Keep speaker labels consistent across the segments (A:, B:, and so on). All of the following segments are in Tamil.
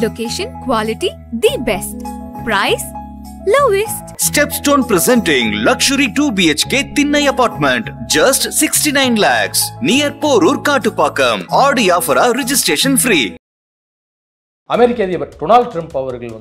A: Location, quality, the best. Price, lowest.
B: Stepstone presenting luxury 2 BHK Thinnai apartment, just 69 lakhs, near Porur Kattupakam. Audi offer registration free.
C: அமெரிக்க அதிபர் டொனால்ட் ட்ரம்ப் அவர்கள்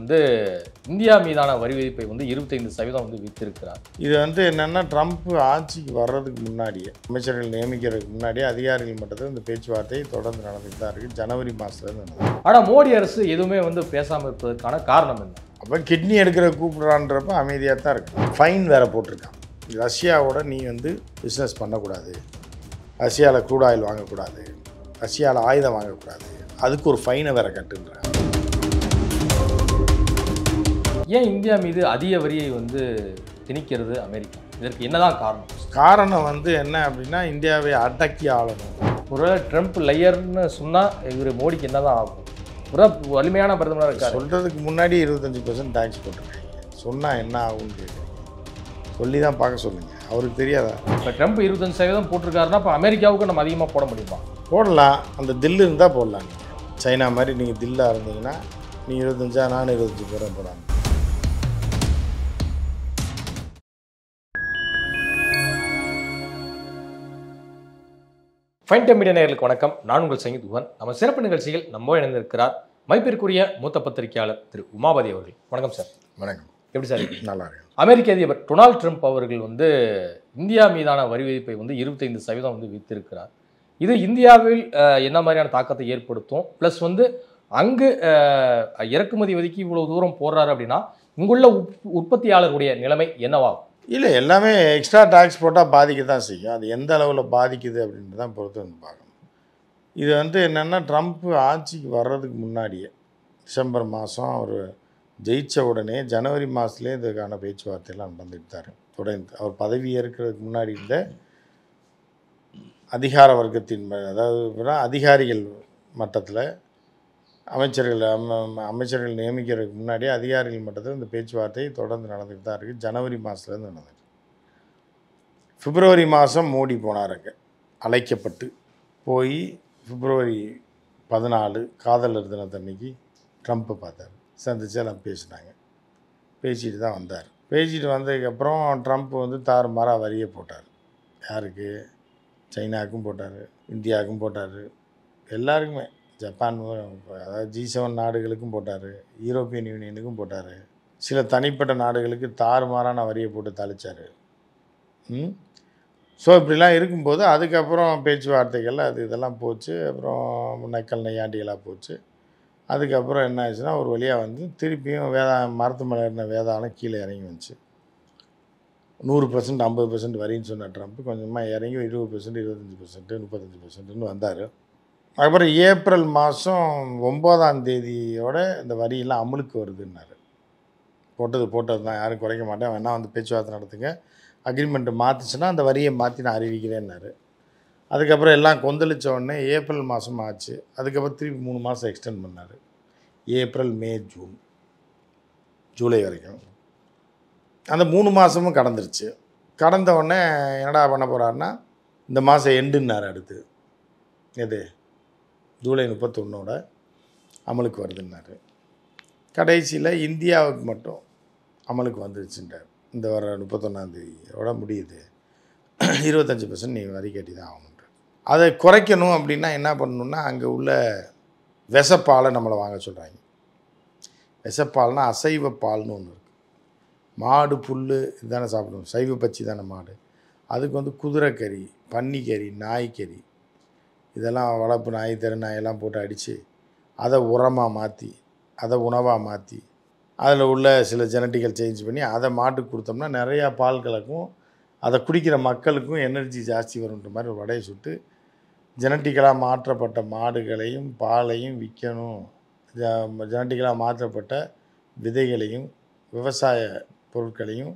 C: இந்தியா மீதான வரி விதிப்பை 25% விதித்திருக்கிறார்.
D: இது என்னன்னா ட்ரம்ப் ஆட்சிக்கு வர்றதுக்கு முன்னாடியே அமைச்சர்கள் நியமிக்கிறதுக்கு முன்னாடியே அதிகாரிகள் மட்டத்தில் இந்த பேச்சுவார்த்தை தொடர்ந்து நடந்துட்டு தான் இருக்கு. ஜனவரி மாதத்துல.
C: ஆனால் மோடி அரசு எதுவுமே பேசாமல் இருப்பதற்கான காரணம் என்ன?
D: அப்போ கிட்னி எடுக்கிற கூப்பிடுறான்றப்ப அமைதியாக தான் இருக்கு. ஃபைன் வேற போட்டிருக்கான். ரஷ்யாவோட நீ பிஸ்னஸ் பண்ணக்கூடாது, ரஷ்யாவில் க்ரூட் ஆயில் வாங்கக்கூடாது, ரஷ்யாவில் ஆயுதம் வாங்கக்கூடாது, அதுக்கு ஒரு ஃபைனை வேற கட்டுன்றாங்க.
C: ஏன் இந்தியா மீது அதிக வரியை திணிக்கிறது அமெரிக்கா? இதற்கு என்னதான் காரணம்?
D: காரணம் என்ன அப்படின்னா இந்தியாவை அடக்கி ஆளணும்.
C: ஒருவேளை ட்ரம்ப் லையர்னு சொன்னால் இவர் மோடிக்கு என்னதான் ஆகும்? ஒரு வலிமையான பிரதமராக இருக்கார்.
D: சொல்கிறதுக்கு முன்னாடி 25% டேக்ஸ் போட்டிருக்காங்க. சொன்னால் என்ன ஆகும்னு கேட்குறீங்க. சொல்லி தான் பார்க்க சொல்லுங்கள். அவருக்கு தெரியாதா?
C: இப்போ ட்ரம்ப் 25% போட்டிருக்காருன்னா இப்போ அமெரிக்காவுக்கு நம்ம அதிகமாக போட முடியுமா?
D: போடலாம். அந்த தில்லு இருந்தால் போடலாம். சைனா மாதிரி நீங்கள் தில்லாக இருந்தீங்கன்னா நீ 25 நான் 25 போடாங்க.
C: ஃபைன் டைம் மீடியா நேயர்களுக்கு வணக்கம். நான் உங்கள் சங்கீத் குஹன். நம்ம சிறப்பு நிகழ்ச்சியில் நம்ம இணைந்திருக்கிறார் மைப்பிற்குரிய மூத்த பத்திரிகையாளர் திரு உமாபதி அவர்கள். வணக்கம் சார்.
D: வணக்கம்.
C: எப்படி சார்?
D: நல்லா இருக்கு.
C: அமெரிக்க அதிபர் டொனால்ட் ட்ரம்ப் அவர்கள் இந்தியா மீதான வரி விதிப்பை 25% விதித்திருக்கிறார். இது இந்தியாவில் என்ன மாதிரியான தாக்கத்தை ஏற்படுத்தும்? ப்ளஸ் அங்கு இறக்குமதி வதிக்கு இவ்வளவு தூரம் போடுறாரு அப்படின்னா இங்குள்ள உற்பத்தியாளர்களுடைய நிலைமை என்னவாகும்?
D: இல்லை, எல்லாமே எக்ஸ்ட்ரா டேக்ஸ் போட்டால் பாதிக்க தான் செய்யும். அது எந்த அளவில் பாதிக்குது அப்படின்ட்டு தான் பொறுத்து பார்க்கணும். இது என்னென்னா ட்ரம்ப் ஆட்சிக்கு வர்றதுக்கு முன்னாடியே டிசம்பர் மாதம் அவர் ஜெயித்த உடனே ஜனவரி மாதத்துலேயே இதுக்கான பேச்சுவார்த்தையெல்லாம் நடந்துட்டார். தொடர்ந்து அவர் பதவி ஏற்கிறதுக்கு முன்னாடி இருந்த அதிகார வர்க்கத்தின், அதாவது அதிகாரிகள் மட்டத்தில் அமைச்சர்கள் நியமிக்கிறதுக்கு முன்னாடியே அதிகாரிகள் மட்டத்தில் இந்த பேச்சுவார்த்தை தொடர்ந்து நடந்துகிட்டு தான் இருக்குது. ஜனவரி மாதத்துலேருந்து நடந்துட்டு பிப்ரவரி மாதம் மோடி போனாருங்க. அழைக்கப்பட்டு போய் பிப்ரவரி 14 காதலர் தினத்தன்னைக்கு ட்ரம்ப்பை பார்த்தார். சந்தித்து எல்லாம் பேசினாங்க. பேசிட்டு தான் வந்தார். பேசிட்டு வந்ததுக்கப்புறம் ட்ரம்ப் தாறுமாறாக வரியை போட்டார். யாருக்கு? சைனாவுக்கும் போட்டார், இந்தியாவுக்கும் போட்டார், எல்லாருக்குமே. ஜப்பான், அதாவது G7 நாடுகளுக்கும் போட்டார், யூரோப்பியன் யூனியனுக்கும் போட்டார். சில தனிப்பட்ட நாடுகளுக்கு தாறுமாறான வரியை போட்டு தளிச்சார். ஸோ இப்படிலாம் இருக்கும்போது அதுக்கப்புறம் பேச்சுவார்த்தைகள் இதெல்லாம் போச்சு. அப்புறம் நக்கல் நையாண்டிகளாக போச்சு. அதுக்கப்புறம் என்ன ஆச்சுன்னா ஒரு வழியாக திருப்பியும் மரத்து மேலே இருந்த வேதாளம் கீழே இறங்கி வந்துச்சு. 100% 50% வரின்னு சொன்ன ட்ரம்ப் கொஞ்சமாக இறங்கி 20%, 25%, 35%ன்னு வந்தார். அதுக்கப்புறம் ஏப்ரல் மாதம் 9ஆம் தேதியோட இந்த வரியெல்லாம் அமலுக்கு வருதுன்னாரு. போட்டது தான், யாரும் குறைக்க மாட்டேன், வேணால் பேச்சுவார்த்தை நடத்துங்க, அக்ரிமெண்ட்டு மாற்றிச்சுன்னா அந்த வரியை மாற்றி நான் அறிவிக்கிறேன்னாரு. அதுக்கப்புறம் எல்லாம் கொந்தளித்த உடனே ஏப்ரல் மாதம் ஆச்சு. அதுக்கப்புறம் திருப்பி 3 மாதம் எக்ஸ்டெண்ட் பண்ணார். ஏப்ரல், மே, ஜூன், ஜூலை வரைக்கும். அந்த 3 மாதமும் கடந்துருச்சு. கடந்த உடனே என்னடா பண்ண போகிறாருன்னா இந்த மாதம் எண்டுன்னார். அடுத்து எது ஜூலை 31 அமலுக்கு வருதுன்னாரு. கடைசியில் இந்தியாவுக்கு மட்டும் அமலுக்கு வந்துருச்சுன்றார். இந்த வர 31ஆம் தேதியோட முடியுது, 25% நீ வரி கட்டி தான் ஆகணுன்ற. அதை குறைக்கணும் அப்படின்னா என்ன பண்ணணுன்னா அங்கே உள்ள விஷப்பாலை நம்மளை வாங்க சொல்கிறாங்க. விஷப்பால்னால் அசைவ பால்னு ஒன்று இருக்குது. மாடு புல் இதுதானே சாப்பிடணும், சைவ பச்சி தானே மாடு. அதுக்கு குதிரைக்கறி, பன்னிக்கறி, நாய்க்கறி, இதெல்லாம் வளர்ப்பு நாய், தெரு நாயெல்லாம் போட்டு அடித்து அதை உரமாக மாற்றி, அதை உணவாக மாற்றி, அதில் உள்ள சில ஜெனட்டிக்கல் சேஞ்ச் பண்ணி அதை மாட்டுக்கு கொடுத்தோம்னா நிறையா பால் கலக்கும். அதை குடிக்கிற மக்களுக்கும் எனர்ஜி ஜாஸ்தி வரும்ன்ற மாதிரி ஒரு வடையை சுட்டு ஜெனட்டிக்கலாக மாற்றப்பட்ட மாடுகளையும் பாலையும் விற்கணும், ஜெனட்டிக்கலாக மாற்றப்பட்ட விதைகளையும் விவசாய பொருட்களையும்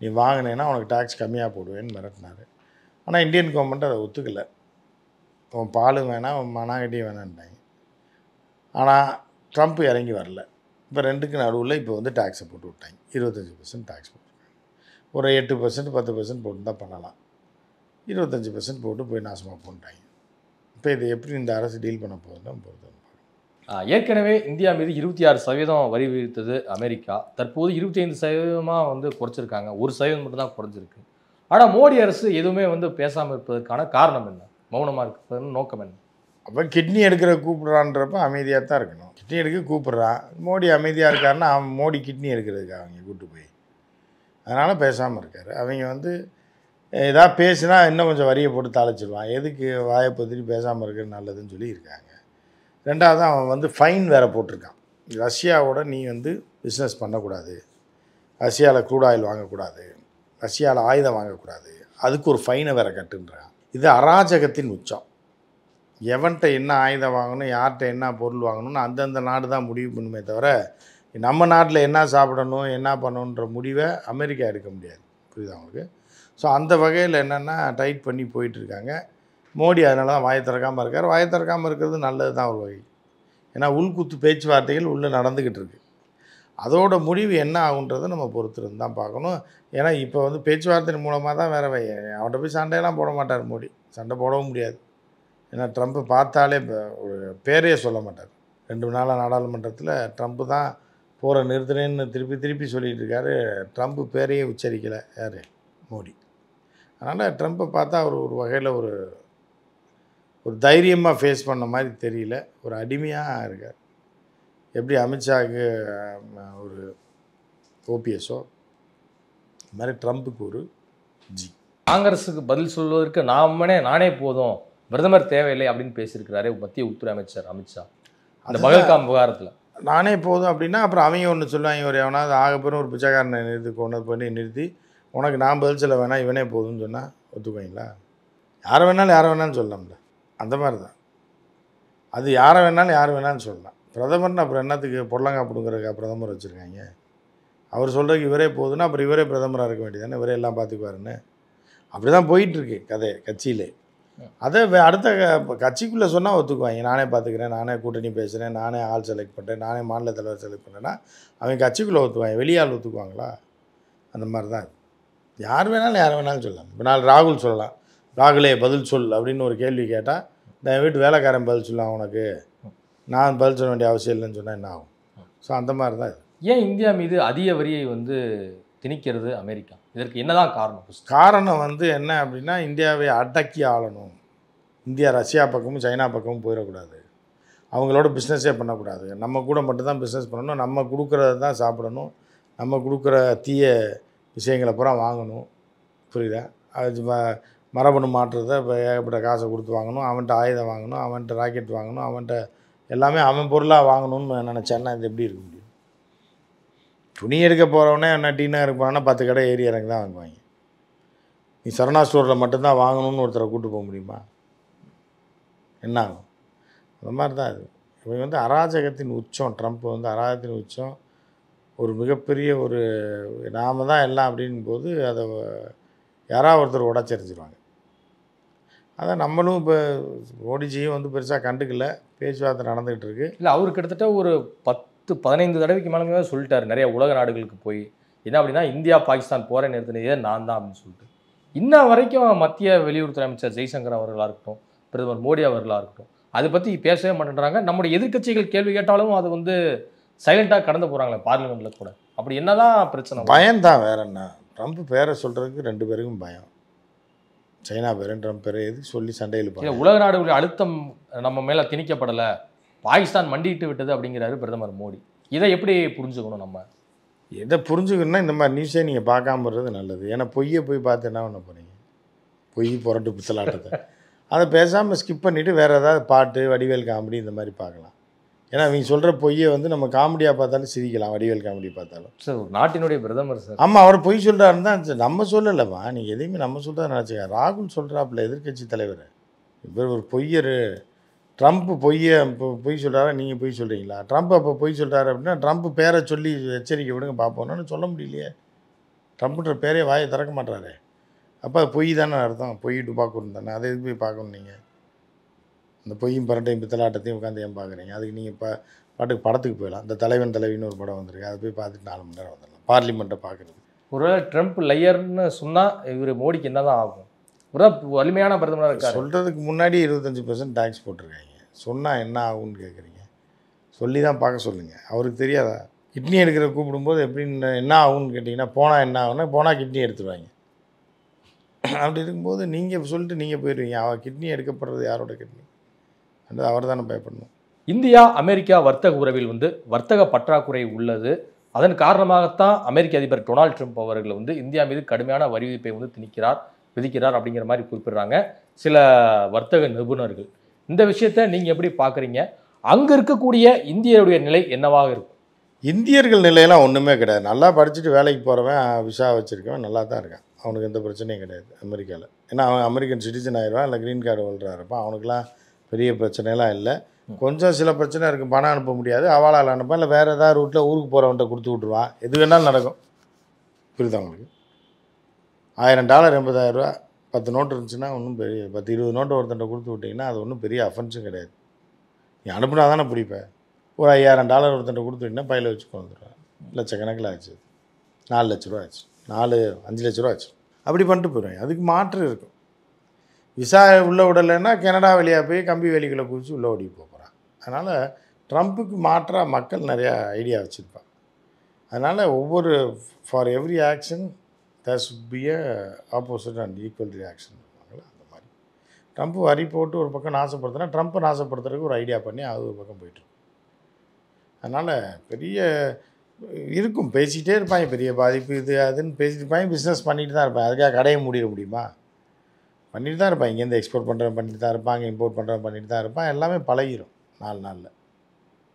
D: நீ வாங்கினேன்னா உனக்கு டேக்ஸ் கம்மியாக போடுவேன்னு மிரட்டினார். ஆனால் இந்தியன் கவர்மெண்ட் அதை ஒத்துக்கலை. உன் பாலும் வேணாம், உன் மனாங்கட்டியும் வேணான்ட்டாங்க. ஆனால் ட்ரம்ப் இறங்கி வரல. இப்போ ரெண்டுக்கு நடுவில் இப்போ டேக்ஸை போட்டு விட்டாங்க. 25% டேக்ஸ் போட்டுருக்காங்க. ஒரு 8%, 10% போட்டு தான் பண்ணலாம். 25% போட்டு போய் நாசமாக போட்டாங்க. இப்போ இதை எப்படி இந்த அரசு டீல் பண்ண போகுதுன்னு பொறுத்து.
C: ஏற்கனவே இந்தியா மீது 26% வரி விதித்தது அமெரிக்கா. தற்போது 25% வந்து குறைச்சிருக்காங்க. 1% மட்டும் தான் குறைஞ்சிருக்கு. ஆனால் மோடி அரசு எதுவுமே வந்து பேசாமல் இருப்பதற்கான காரணம் என்ன? மௌனமாக இருப்பதன் நோக்கம் என்ன?
D: அப்போ கிட்னி எடுக்கிற கூப்பிட்றான்றப்ப அமைதியாக தான் இருக்கணும். கிட்னி எடுக்க கூப்பிட்றான், மோடி அமைதியாக இருக்காருன்னா அவன் மோடி கிட்னி எடுக்கிறதுக்கு அவங்க கூப்பிட்டு போய் அதனால் பேசாமல் இருக்கார். அவங்க வந்து ஏதாவது பேசினா இன்னும் கொஞ்சம் வரியை போட்டு தாளிச்சிடுவான். எதுக்கு வாயை பற்றி பேசாமல் இருக்கிறது நல்லதுன்னு சொல்லி இருக்காங்க. ரெண்டாவது அவன் வந்து ஃபைன் வேறு போட்டிருக்கான். ரஷ்யாவோட நீ வந்து பிஸ்னஸ் பண்ணக்கூடாது, ரஷ்யாவில் க்ரூட் ஆயில் வாங்கக்கூடாது, ரஷ்யாவில் ஆயுதம் வாங்கக்கூடாது, அதுக்கு ஒரு ஃபைனை வேறு கட்டுன்றான். இது அராஜகத்தின் உச்சம். எவன்கிட்ட என்ன ஆயுதம் வாங்கணும், யார்கிட்ட என்ன பொருள் வாங்கணும்னு அந்தந்த நாடு தான் முடிவு பண்ணுமே தவிர நம்ம நாட்டில் என்ன சாப்பிடணும் என்ன பண்ணணுன்ற முடிவை அமெரிக்கா எடுக்க முடியாது. புரியுதா அவங்களுக்கு? ஸோ அந்த வகையில் என்னென்னா டைட் பண்ணி போயிட்டுருக்காங்க. மோடி அதனால தான் வாயை திறக்காமல் இருக்கார். வாயை திறக்காமல் இருக்கிறது நல்லது தான் ஒரு வகை. ஏன்னா உள்குத்து பேச்சுவார்த்தைகள் உள்ளே நடந்துக்கிட்டு இருக்குது. அதோட முடிவு என்ன ஆகுன்றதை நம்ம பொறுத்திருந்து தான் பார்க்கணும். ஏன்னா இப்போ வந்து பேச்சுவார்த்தை மூலமாக தான் வேறு அவன்கிட்ட போய் சண்டையெல்லாம் போட மாட்டார் மோடி. சண்டை போடவும் முடியாது. ஏன்னா ட்ரம்ப்பு பார்த்தாலே ஒரு பேரையே சொல்ல மாட்டார். 2 நாளாக நாடாளுமன்றத்தில் ட்ரம்ப்பு தான் போகிற நிறுத்தினேன்னு திருப்பி சொல்லிகிட்டு இருக்காரு. ட்ரம்ப்பு பேரையே உச்சரிக்கலை யார்? மோடி. அதனால் ட்ரம்ப்பை பார்த்தா அவர் ஒரு வகையில் ஒரு தைரியமாக ஃபேஸ் பண்ண மாதிரி தெரியல. ஒரு அடிமையாக இருக்கார். எப்படி அமித்ஷாவுக்கு ஒரு ஓபிஎஸோ இது மாதிரி ட்ரம்ப்புக்கு ஒரு ஜி.
C: காங்கிரஸுக்கு பதில் சொல்வதற்கு நானே போதும், பிரதமர் தேவையில்லை அப்படின்னு பேசியிருக்கிறாரு மத்திய உள்துறை அமைச்சர் அமித்ஷா அந்த பகல்காம் விவகாரத்தில்.
D: நானே போதும் அப்படின்னா அப்புறம் அவங்க ஒன்று சொல்லுவாங்க, ஒரு எவனாவது ஆகப்பெறும் ஒரு பிச்சைக்காரனை கொண்டு பண்ணி நிறுத்தி உனக்கு நான் பதில் சொல்ல வேணாம் இவனே போதும்னு சொன்னால் ஒத்துக்குவீங்களா? யாரை வேணாலும் சொல்லலாம்ல. அந்த மாதிரி தான் அது. யாரை வேணாலும் சொல்லலாம். பிரதமர்னு அப்புறம் என்னத்துக்கு பொடலங்கா பிடுங்கிறதுக்கா பிரதமர் வச்சுருக்காங்க? அவர் சொல்கிறதுக்கு இவரே போதுன்னா அப்புறம் இவரே பிரதமராக இருக்க வேண்டியதானே, இவரே எல்லாம் பார்த்துக்குவாருன்னு. அப்படி தான் போயிட்டுருக்கு கதை கட்சியிலே. அதை அடுத்த கட்சிக்குள்ளே சொன்னால் ஒத்துக்குவாங்க. நானே பார்த்துக்கிறேன், நானே கூட்டணி பேசுகிறேன், நானே ஆள் செலக்ட் பண்ணுறேன், நானே மாநில தலைவர் செலக்ட் பண்ணுறேன்னா அவங்க கட்சிக்குள்ளே ஒத்துக்குவாங்க. வெளியால் ஒத்துக்குவாங்களா? அந்த மாதிரி தான். யார் வேணாலும் சொல்லலாம். இப்போ நாள் ராகுல் சொல்லலாம், ராகுலே பதில் சொல் அப்படின்னு ஒரு கேள்வி கேட்டால் என் வீட்டு வேலைக்காரன் பதில் சொல்லலாம், உனக்கு நான் பதில் சொல்ல வேண்டிய அவசியம் இல்லைன்னு சொன்னால் என்ன ஆகும்? ஸோ அந்த மாதிரி தான் இது.
C: ஏன் இந்தியா மீது அதிக வரியை வந்து திணிக்கிறது அமெரிக்கா? இதற்கு என்னதான் காரணம்?
D: காரணம் வந்து என்ன அப்படின்னா, இந்தியாவை அடக்கி ஆளணும். இந்தியா ரஷ்யா பக்கமும் சைனா பக்கமும் போயிடக்கூடாது. அவங்களோட பிஸ்னஸே பண்ணக்கூடாது. நம்ம கூட மட்டும்தான் பிஸ்னஸ் பண்ணணும். நம்ம கொடுக்குறத தான் சாப்பிடணும். நம்ம கொடுக்குற தீய விஷயங்களை பூரா வாங்கணும். புரியுதா? அது மரபணு மாற்றுறதை இப்போ ஏகப்பட்ட காசை கொடுத்து வாங்கணும். அவன்கிட்ட ஆயுதம் வாங்கணும், அவன்கிட்ட ராக்கெட் வாங்கணும், அவன்கிட்ட எல்லாமே அவன் பொருளாக வாங்கணும்னு நினச்சேன்னா இது எப்படி இருக்க முடியும்? துணி எடுக்க போகிறவனே என்ன டீனாக இருப்பான்னா 10 கடை ஏறி இறங்கி தான் வாங்குவாங்க. நீ சரணா ஸ்டோரில் மட்டும்தான் வாங்கணும்னு ஒருத்தரை கூப்பிட்டு போக முடியுமா? என்ன ஆகும்? அந்த மாதிரி தான் இது. இவங்க வந்து அராஜகத்தின் உச்சம். ட்ரம்ப் வந்து அராஜகத்தின் உச்சம். ஒரு மிகப்பெரிய ஒரு நாம தான் எல்லாம் அப்படின் போது அதை யாராவது ஒருத்தர் உடச்சரிச்சிருவாங்க. அதான் நம்மளும் இப்போ மோடிஜியும் வந்து பெருசாக கண்டுக்கல. பேச்சுவார்த்தை நடந்துகிட்டு இருக்கு.
C: இல்லை, அவர் கிட்டத்தட்ட ஒரு 10-15 தடவைக்கு மேலே சொல்லிட்டாரு நிறைய உலக நாடுகளுக்கு போய். என்ன அப்படின்னா, இந்தியா பாகிஸ்தான் போரை நிறுத்தினதே நான் தான் அப்படின்னு சொல்லிட்டு. இன்ன வரைக்கும் மத்திய வெளியுறவுத்துறை அமைச்சர் ஜெய்சங்கர் அவர்களாக இருக்கட்டும், பிரதமர் மோடி அவர்களாக இருக்கட்டும், அதை பற்றி பேசவே மாட்டேன்றாங்க. நம்முடைய எதிர்க்கட்சிகள் கேள்வி கேட்டாலும் அது வந்து சைலண்டாக கடந்து போகிறாங்களே பார்லிமெண்ட்டில் கூட. அப்படி என்னதான் பிரச்சனை?
D: பயம்தான், வேற என்ன. ட்ரம்ப் பேரை சொல்கிறதுக்கு 2 பேருக்கும் பயம். சைனா பேரும் ட்ரம்ப் பேரை எதுக்கு சொல்லி சண்டையில் போய்
C: உலக நாடுகளுடைய அழுத்தம் நம்ம மேலே திணிக்கப்படலை, பாகிஸ்தான் மண்டிட்டு விட்டது அப்படிங்கிறாரு பிரதமர் மோடி. இதை எப்படி புரிஞ்சுக்கணும் நம்ம?
D: எதை புரிஞ்சுக்கணும்னா இந்த மாதிரி நியூஸே நீங்கள் பார்க்காம இருக்கிறது நல்லது. ஏன்னா பொய்யை போய் பார்த்து என்ன பண்ண போகிறீங்க? பொய் புரட்டு பித்தலாட்டத்தை அதை பேசாமல் ஸ்கிப் பண்ணிவிட்டு வேறு ஏதாவது பாட்டு, வடிவேல் காமெடி இந்த மாதிரி பார்க்கலாம். ஏன்னா அவங்க சொல்கிற பொய்யை வந்து நம்ம காமெடியாக பார்த்தாலும் சிரிக்கலாம், வடிவேல் காமெடி பார்த்தாலும்.
C: சார், நாட்டினுடைய பிரதமர் சார்.
D: ஆமாம், அவர் பொய் சொல்கிறாருன்னு தான் நம்ம சொல்லலைம்மா. நீங்கள் எதையுமே நம்ம சொல்கிறத நினச்சிக்க. ராகுல் சொல்கிறாப்புல, எதிர்க்கட்சி தலைவர். இவர் ஒரு பொய்யர். ட்ரம்ப் பொய் சொல்கிறாரா, நீங்கள் பொய் சொல்கிறீங்களா? ட்ரம்ப் அப்போ பொய் சொல்கிறாரு அப்படின்னா ட்ரம்ப் பேரை சொல்லி எச்சரிக்கை விடுங்க பார்ப்போம்னு சொல்ல முடியலையே. ட்ரம்ப்ன்ற பேரே வாயை திறக்க மாட்டாரே. அப்போ அது பொய் தானே அர்த்தம். பொய் டுபாக்கூர் தானே. அதை எதுக்கு போய் பார்க்கணும் நீங்கள்? அந்த பொய்யும் பரட்டையும் பித்தலாட்டத்தையும் உட்காந்து ஏன் பார்க்குறீங்க? அதுக்கு நீங்கள் பாட்டுக்கு படத்துக்கு போயிடலாம். இந்த தலைவின்னு ஒரு படம் வந்திருக்கு, அதை போய் பார்த்துட்டு 4 மணி நேரம் வந்துடலாம் பார்லிமெண்ட்டை பார்க்குறது.
C: ஒருவேளை ட்ரம்ப் லையர்னு சொன்னால் இவர் மோடிக்கு என்ன தான் ஆகும்? ஒரு வலிமையான பிரதமராக இருக்கார்.
D: சொல்கிறதுக்கு முன்னாடி 25% டேக்ஸ் போட்டிருக்காங்க. சொன்னால் என்ன ஆகும்னு கேட்குறீங்க? சொல்லி தான் பார்க்க சொல்லுங்கள். அவருக்கு தெரியாதா? கிட்னி எடுக்கிற கூப்பிடும்போது எப்படின்னு என்ன ஆகும்னு கேட்டிங்கன்னா, போனால் என்ன ஆகுன்னா, போனால் கிட்னி எடுத்துருவாங்க. அப்படி இருக்கும்போது நீங்கள் சொல்லிட்டு நீங்கள் போயிடுவீங்க. அவர் கிட்னி எடுக்கப்படுறது யாரோட கிட்னி? அது அவர் தானே பயப்படணும்.
C: இந்தியா அமெரிக்கா வர்த்தக உறவில் வந்து வர்த்தக பற்றாக்குறை உள்ளது. அதன் காரணமாகத்தான் அமெரிக்க அதிபர் டொனால்ட் ட்ரம்ப் அவர்கள் வந்து இந்தியா மீது கடுமையான வரி விதிப்பை வந்து விதிக்கிறார் அப்படிங்கிற மாதிரி குறிப்பிடுறாங்க சில வர்த்தக நிபுணர்கள். இந்த விஷயத்தை நீங்கள் எப்படி பார்க்குறீங்க? அங்கே இருக்கக்கூடிய இந்தியருடைய நிலை என்னவாக இருக்கும்?
D: இந்தியர்கள் நிலையெல்லாம் ஒன்றுமே கிடையாது. நல்லா படிச்சுட்டு வேலைக்கு போகிறவன், விசா வச்சுருக்கவன் நல்லா தான் இருக்கான். அவனுக்கு எந்த பிரச்சனையும் கிடையாது அமெரிக்காவில். ஏன்னா அவன் அமெரிக்கன் சிட்டிசன் ஆயிடுவான், இல்லை க்ரீன் கார்டு ஹோல்டராக இருப்பான். அவனுக்குலாம் பெரிய பிரச்சனைலாம் இல்லை. கொஞ்சம் சில பிரச்சனை இருக்குது. பணம் அனுப்ப முடியாது, அவாலால் அனுப்பான், இல்லை வேறு ஏதாவது ரூட்டில் ஊருக்கு போகிறவன்ட்ட கொடுத்து விட்ருவான். எது வேணாலும் நடக்கும். புரியுதா உங்களுக்கு? $1000 $80,000 10 நோட்டு இருந்துச்சுன்னா ஒன்றும் பெரிய 10-20 நோட்டு ஒருத்தன்ட்ட கொடுத்து விட்டிங்கன்னா அது ஒன்றும் பெரிய அஃபென்ஸும் கிடையாது. நீ அனுப்புனா தானே பிடிப்பேன். ஒரு $5000 ஒருத்தன்ட்ட கொடுத்துட்டிங்கன்னா பையில் வச்சு கொண்டு வந்துடுவேன். லட்சக்கணக்கில் ஆச்சு. 4 லட்ச ரூபா ஆச்சு, 5 லட்ச ரூபா ஆச்சு. அப்படி பண்ணிட்டு போயிடுவேன். அதுக்கு மாற்று இருக்கும். விசா உள்ளே விடலைன்னா கனடா வழியாக போய் கம்பி வேலிகளை குறித்து உள்ளே ஓடி போகிறான். அதனால் ட்ரம்ப்புக்கு மாற்றாக மக்கள் நிறையா ஐடியா வச்சுருப்பாங்க. அதனால் ஒவ்வொரு for every action there should be a opposite and equal reaction இருப்பாங்களா, அந்த மாதிரி. ட்ரம்ப்பு வரி போட்டு ஒரு பக்கம் நாசப்படுத்தினா ட்ரம்ப்பை நாசப்படுத்துறதுக்கு ஒரு ஐடியா பண்ணி அது ஒரு பக்கம் போயிட்டுருக்கும். அதனால் பெரிய இருக்கும், பேசிகிட்டே இருப்பாங்க. பெரிய பாதிப்பு இது அதுன்னு பேசிட்டு இருப்பாங்க. பிஸ்னஸ் பண்ணிட்டு தான் இருப்பாங்க. அதுக்காக கடையை மூடிட முடியுமா? பண்ணிட்டு தான் இருப்பாங்க. இங்கேருந்து எக்ஸ்போர்ட் பண்ணுறவன் பண்ணிட்டு தான் இருப்பாங்க, இம்போர்ட் பண்ணுறவன் பண்ணிட்டு தான் இருப்பான். எல்லாமே பழகிடும். 4 நாளில்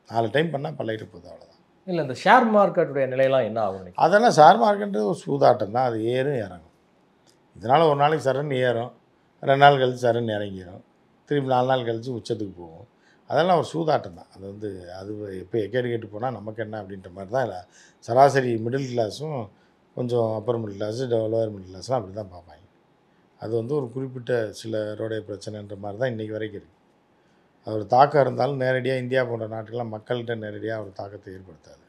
D: 4 டைம் பண்ணால் பழகிட்டு போகுது, அவ்வளோதான்.
C: இல்லை, இந்த ஷேர் மார்க்கெட்டுடைய நிலையெல்லாம் என்ன ஆகும்?
D: அதெல்லாம் ஷேர் மார்க்கெட்டு ஒரு சூதாட்டம் தான். அது ஏறும் இறங்கும். இதனால் ஒரு நாளைக்கு சரன்னு ஏறும், 2 நாள் கழித்து சரன்னு இறங்கிடும், திருப்பி 4 நாள் கழித்து உச்சத்துக்கு போகும். அதெல்லாம் ஒரு சூதாட்டம் தான். அது அது எப்போ கேட்டு போனால் நமக்கு என்ன அப்படின்ற மாதிரி தான். இல்லை, சராசரி மிடில் கிளாஸும் கொஞ்சம் upper middle class lower middle கிளாஸ்லாம் அப்படி தான் பார்ப்பாங்க. அது ஒரு குறிப்பிட்ட சிலருடைய பிரச்சனைன்ற மாதிரி தான் இன்றைக்கி வரைக்கும் இருக்குது. அது ஒரு தாக்கம் இருந்தாலும் நேரடியாக இந்தியா போன்ற நாட்டுக்கெல்லாம் மக்கள்கிட்ட நேரடியாக ஒரு தாக்கத்தை ஏற்படுத்தாது.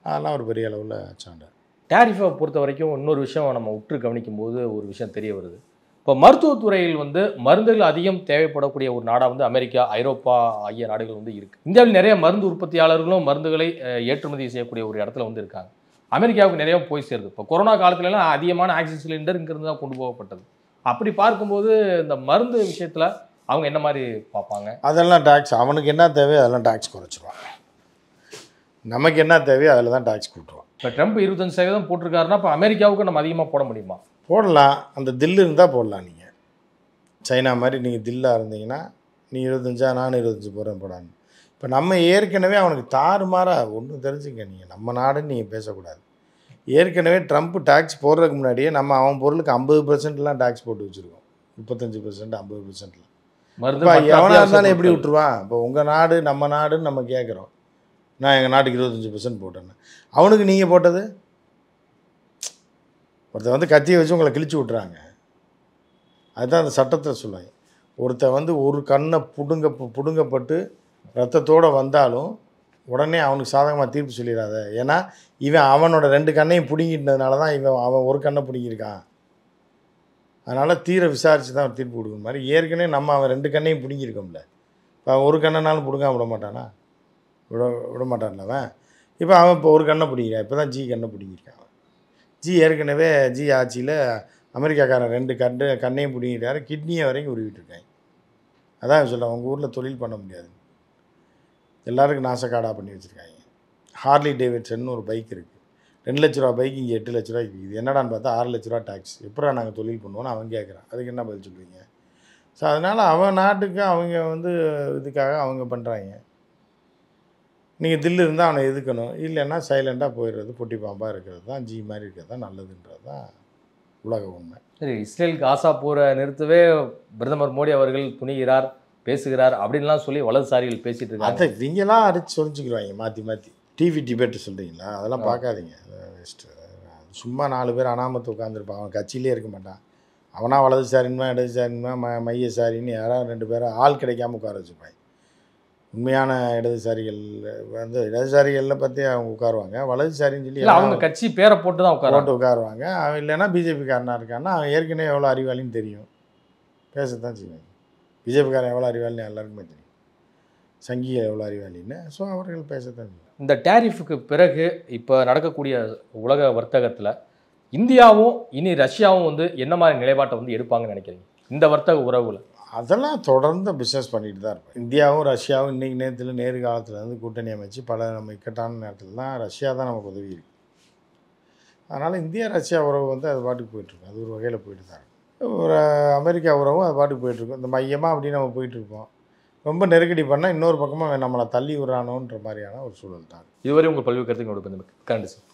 D: அதெல்லாம் ஒரு பெரிய அளவில் சாண்டர்.
C: டேரிஃபை பொறுத்த வரைக்கும் இன்னொரு விஷயம் நம்ம உற்று கவனிக்கும் போது ஒரு விஷயம் தெரிய வருது. இப்போ மருத்துவத்துறையில் மருந்துகள் அதிகம் தேவைப்படக்கூடிய ஒரு நாடாக அமெரிக்கா, ஐரோப்பா ஆகிய நாடுகள் இருக்குது. இந்தியாவில் நிறைய மருந்து உற்பத்தியாளர்களும் மருந்துகளை ஏற்றுமதி செய்யக்கூடிய ஒரு இடத்துல இருக்காங்க. அமெரிக்காவுக்கு நிறைய போய் சேருது. இப்போ கொரோனா காலத்துலலாம் அதிகமான ஆக்சிஜன் சிலிண்டர் இங்கிருந்து தான் கொண்டு போகப்பட்டது. அப்படி பார்க்கும்போது இந்த மருந்து விஷயத்தில் அவங்க என்ன மாதிரி பார்ப்பாங்க?
D: அதெல்லாம் டேக்ஸ், அவனுக்கு என்ன தேவையோ அதெல்லாம் டேக்ஸ் குறைச்சிருவாங்க. நமக்கு என்ன தேவையோ அதில் தான் டேக்ஸ் கூட்டுருவான்.
C: இப்போ ட்ரம்ப் 25% போட்டிருக்காருன்னா இப்போ அமெரிக்காவுக்கு நம்ம அதிகமாக போட முடியுமா?
D: போடலாம். அந்த தில்லு இருந்தால் போடலாம். நீங்கள் சைனா மாதிரி நீங்கள் தில்லாக இருந்தீங்கன்னா நீ 25 நானும் 25 போகிறேன் போடான்னு. இப்போ நம்ம ஏற்கனவே அவனுக்கு தாறுமாறாக ஒன்றும் தெரிஞ்சுங்க. நீங்கள் நம்ம நாடுன்னு நீங்கள் பேசக்கூடாது. ஏற்கனவே ட்ரம்ப் டேக்ஸ் போடுறதுக்கு முன்னாடியே நம்ம அவன் பொருளுக்கு 50%லாம் டேக்ஸ் போட்டு வச்சுருக்கோம். 35%, 50%. இப்போ எவனாக இருந்தாலும் எப்படி விட்டுருவான்? இப்போ உங்கள் நாடு நம்ம நாடுன்னு நம்ம கேட்குறோம். நான் எங்கள் நாட்டுக்கு 25% போட்டேன்னு. அவனுக்கு நீங்கள் போட்டது? ஒருத்தர் கத்தியை வச்சு உங்களை கிழிச்சு விட்றாங்க. அதுதான் அந்த சட்டத்தில் சொல்லுவாங்க. ஒருத்தர் ஒரு கண்ணை புடுங்கப்பட்டு ரத்தத்தோடு வந்தாலும் உடனே அவனுக்கு சாதகமாக தீர்ப்பு சொல்லிடாத. ஏன்னா இவன் அவனோட 2 கண்ணையும் பிடுங்கிட்டதுனால தான் அவன் ஒரு கண்ணை பிடுங்கியிருக்கான். அதனால் தீர விசாரித்து தான் அவன் தீர்ப்பு கொடுக்குற மாதிரி ஏற்கனவே நம்ம அவன் 2 கண்ணையும் பிடுங்கியிருக்கோம்ல. இப்போ அவன் ஒரு கண்ணைனாலும் பிடுங்காம விட மாட்டானா? விட மாட்டான்ல அவன். இப்போ அவன் இப்போ ஒரு கண்ணை பிடிக்கிறான். இப்போ தான் ஜி கண்ணை பிடிங்கிருக்கான். ஜி ஏற்கனவே ஜி ஆட்சியில் அமெரிக்காக்காரன் 2 கண்ணையும் பிடிங்கிட்டாரு, கிட்னியை வரைக்கும் உருவிட்டுருக்காங்க. அதான் சொல்கிறேன், உங்கள் ஊரில் தொழில் பண்ண முடியாது. எல்லாருக்கும் நாசக்காடாக பண்ணி வச்சுருக்காங்க. ஹார்லி டேவிட்சன் ஒரு பைக் இருக்குது. 2 லட்ச ரூபா பைக் இங்கே 8 லட்ச ரூபாய்க்கு இருக்குது. என்னடான்னு பார்த்தா 6 லட்ச ரூபா டேக்ஸ். எப்படா நாங்கள் தொழில் பண்ணுவோன்னு அவன் கேட்குறான். அதுக்கு என்ன பதில் சொல்லுவீங்க? ஸோ அதனால் அவன் நாட்டுக்கு அவங்க இதுக்காக அவங்க பண்ணுறாங்க. நீங்கள் தில்லு இருந்தால் அவனை எதுக்கணும், இல்லைன்னா சைலண்டாக போயிடுறது, பொட்டி பாம்பாக இருக்கிறது தான் ஜி மாதிரி இருக்கிறது தான் நல்லதுன்றது தான் உலக உண்மை.
C: சரி, இஸ்ரேல் காசா போரை நிறுத்தவே பிரதமர் மோடி அவர்கள் துணிகிறார், பேசுகிறார் அப்படின்லாம் சொல்லி வலதுசாரிகள் பேசிகிட்டு இருக்காங்க.
D: அதை இவங்கெல்லாம் அடித்து சொல்லிச்சுக்கிறாங்க மாற்றி டிவி டிபேட்டு சொல்கிறீங்களா? அதெல்லாம் பார்க்காதீங்க. வேஸ்ட்டு. சும்மா 4 பேர் அனாமத்து உட்காந்துருப்பான். அவன் கட்சியிலே இருக்க மாட்டான். அவனா வலதுசாரின்மா இடதுசாரின்மா மையசாரின்னு யாராவது 2 பேரை ஆள் கிடைக்காம உட்கார வச்சுப்பாங்க. உண்மையான இடதுசாரிகள் இடதுசாரிகளில் பற்றி அவங்க உட்காருவாங்க. வலதுசாரின்னு சொல்லி
C: அவங்க கட்சி பேரை போட்டு தான்
D: உட்காருவாங்க. அவன் இல்லைன்னா பிஜேபிக்காரனாக இருக்கான்னா அவன் ஏற்கனவே எவ்வளோ அறிவாளின்னு தெரியும், பேசத்தான் செய்வாங்க. பிஜேபிக்காரன் எவ்வளோ அறிவாளின்னு எல்லாருக்குமே தெரியும். சங்கிகள் எவ்வளோ அறிவாளின்னு. ஸோ அவர்கள் பேசத்தான்.
C: இந்த டேரிஃபுக்கு பிறகு இப்போ நடக்கக்கூடிய உலக வர்த்தகத்தில் இந்தியாவும் இனி ரஷ்யாவும் வந்து என்ன மாதிரி நிலைப்பாட்டை வந்து எடுப்பாங்கன்னு நினைக்கிறீங்க இந்த வர்த்தக உறவுல?
D: அதெல்லாம் தொடர்ந்து பிஸ்னஸ் பண்ணிட்டு தான் இருப்போம். இந்தியாவும் ரஷ்யாவும் இன்றைக்கி நேரத்தில் நேரு காலத்தில் வந்து கூட்டணி அமைச்சு பல நம்ம இக்கட்டான நேரத்தில் தான் ரஷ்யா தான் நமக்கு உதவி இருக்குது. அதனால் இந்தியா ரஷ்யா உறவு வந்து அது பாட்டுக்கு போயிட்டுருக்கும். அது ஒரு வகையில் போயிட்டு தான் இருக்கும். ஒரு அமெரிக்கா உறவும் அது பாட்டுக்கு போயிட்டுருக்கும். இந்த மையமாக அப்படின்னு நம்ம போயிட்டுருப்போம். ரொம்ப நெருக்கடி பண்ணால் இன்னொரு பக்கமாக நம்மளை தள்ளி விடுறானோன்ற மாதிரியான ஒரு சூழல் தான்.
C: இதுவரை உங்கள் பல்வேறு கருத்துக்களோட கரண்ட் சார்.